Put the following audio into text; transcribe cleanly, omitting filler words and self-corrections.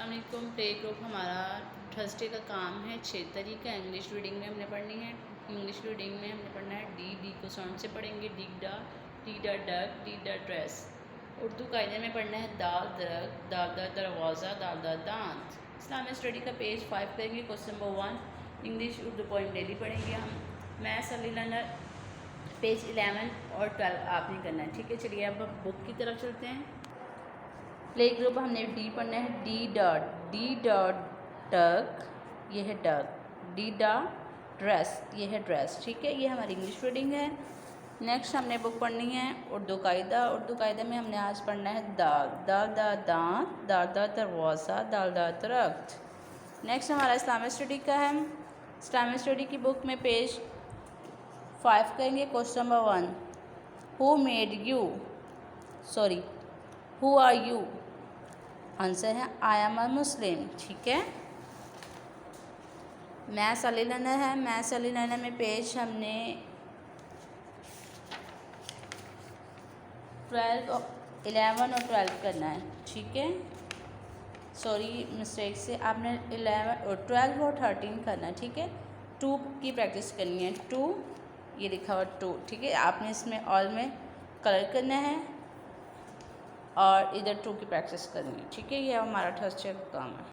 अस्सलामुअलैकुम। Play group हमारा Thursday का काम है 6 तरीका। इंग्लिश रीडिंग में हमने पढ़नी है। इंग्लिश रीडिंग में हमने पढ़ना है डी को साउंड से पढ़ेंगे, डी डा डक, डी डा ड्रेस। उर्दू कायदे में पढ़ना है दाल दरख्त, दाल दा दरवाज़ा, दाल दा दांत। इस्लामिक स्टडी का पेज 5 करेंगे। Question number 1 English Urdu point daily पढ़ेंगे हम। मैथ्स अर्ली लर्नर पेज 11 और 12 आपने करना है, ठीक है। चलिए अब बुक की तरफ चलते हैं। प्ले ग्रुप हमने डी पढ़ना है, डी डॉट डक, ये है डक। डी डा ड्रेस, ये है ड्रेस, ठीक है। ये हमारी इंग्लिश रीडिंग है। नेक्स्ट हमने बुक पढ़नी है उर्दू कायदा। उर्दू कायदा में हमने आज पढ़ना है दाल दा दांत, दाल दा दरवाज़ा, दाल दा दरख्त। नेक्स्ट हमारा इस्लामिक स्टडी का है। इस्लामिक स्टडी की बुक में पेज 5 करेंगे। Question number 1 who made you, sorry who are you. Answer है आई एम अ मुस्लिम, ठीक है। मैथ्स अर्ली लर्नर है। मैथ्स अर्ली लर्नर में पेज हमने 11 और 12 करना है, ठीक है। सॉरी मिस्टेक से आपने 11 और 12 और 13 करना है, ठीक है। 2 की प्रैक्टिस करनी है। 2 ये लिखा हुआ 2, ठीक है। आपने इसमें ऑल में कलर करना है और इधर 2 की प्रैक्टिस करनी है, ठीक है। ये हमारा थर्सडे का काम है।